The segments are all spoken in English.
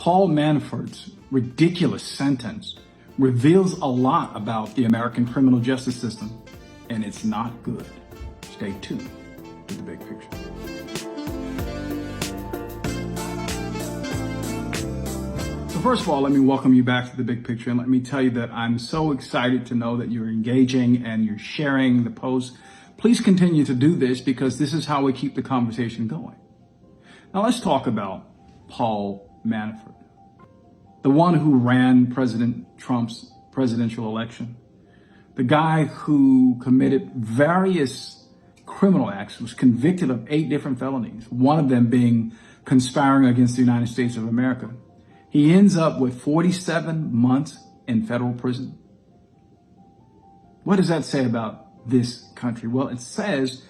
Paul Manafort's ridiculous sentence reveals a lot about the American criminal justice system, and it's not good. Stay tuned to The Big Picture. So first of all, let me welcome you back to The Big Picture, and let me tell you that I'm so excited to know that you're engaging and you're sharing the posts. Please continue to do this because this is how we keep the conversation going. Now let's talk about Paul Manafort, the one who ran President Trump's presidential election, the guy who committed various criminal acts, was convicted of 8 different felonies, one of them being conspiring against the United States of America. He ends up with 47 months in federal prison. What does that say about this country? Well, it says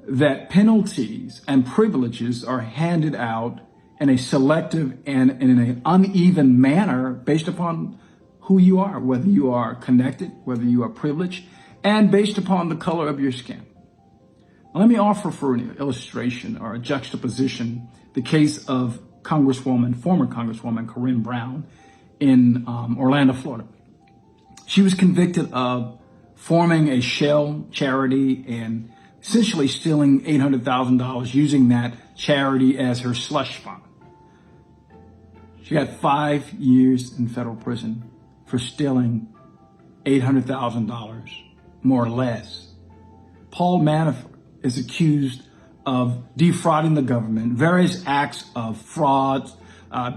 that penalties and privileges are handed out in a selective and in an uneven manner based upon who you are, whether you are connected, whether you are privileged, and based upon the color of your skin. Now, let me offer for an illustration or a juxtaposition the case of former Congresswoman Corrine Brown in Orlando, Florida. She was convicted of forming a shell charity and essentially stealing $800,000, using that charity as her slush fund. She got 5 years in federal prison for stealing $800,000, more or less. Paul Manafort is accused of defrauding the government, various acts of fraud,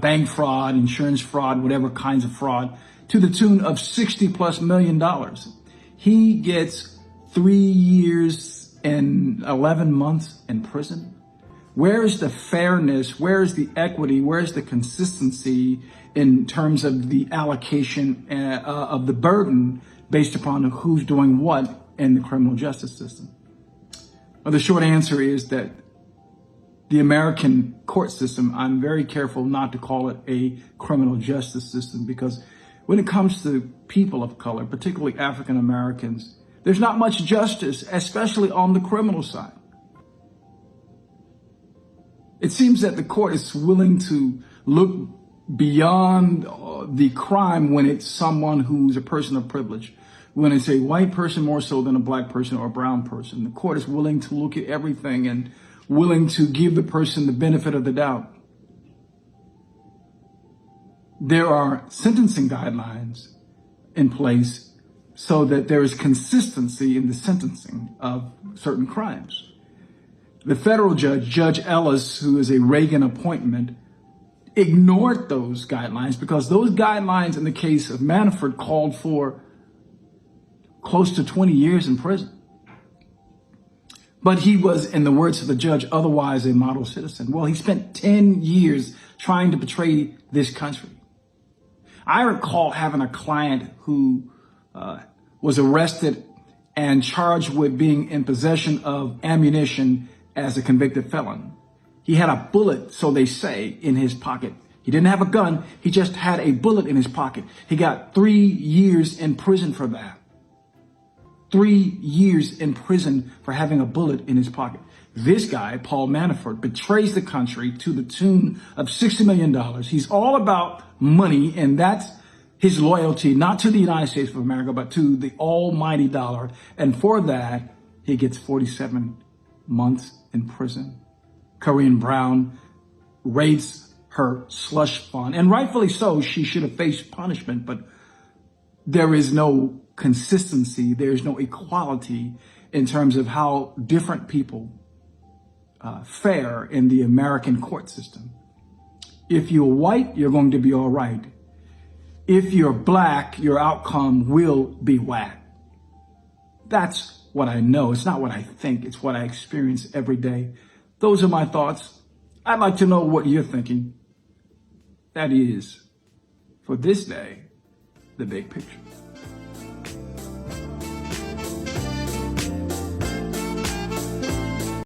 bank fraud, insurance fraud, whatever kinds of fraud, to the tune of $60+ million. He gets 3 years and 11 months in prison. Where is the fairness? Where is the equity? Where is the consistency in terms of the allocation of the burden based upon who's doing what in the criminal justice system? Well, the short answer is that the American court system, I'm very careful not to call it a criminal justice system, because when it comes to people of color, particularly African Americans, there's not much justice, especially on the criminal side. It seems that the court is willing to look beyond the crime when it's someone who's a person of privilege. When it's a white person more so than a black person or a brown person, the court is willing to look at everything and willing to give the person the benefit of the doubt. There are sentencing guidelines in place so that there is consistency in the sentencing of certain crimes. The federal judge, Judge Ellis, who is a Reagan appointment, ignored those guidelines because those guidelines in the case of Manafort called for close to 20 years in prison. But he was, in the words of the judge, otherwise a model citizen. Well, he spent 10 years trying to betray this country. I recall having a client who was arrested and charged with being in possession of ammunition as a convicted felon. He had a bullet, so they say, in his pocket. He didn't have a gun. He just had a bullet in his pocket. He got 3 years in prison for that. 3 years in prison for having a bullet in his pocket. This guy, Paul Manafort, betrays the country to the tune of $60 million. He's all about money, and that's his loyalty, not to the United States of America, but to the almighty dollar. And for that, he gets 47 months in prison. Corrine Brown raids her slush fund, and rightfully so. She should have faced punishment, but there is no consistency. There's no equality in terms of how different people fare in the American court system. If you're white, you're going to be all right. If you're black, your outcome will be whack. That's what I know. It's not what I think. It's what I experience every day. Those are my thoughts. I'd like to know what you're thinking. That is, for this day, The Big Picture.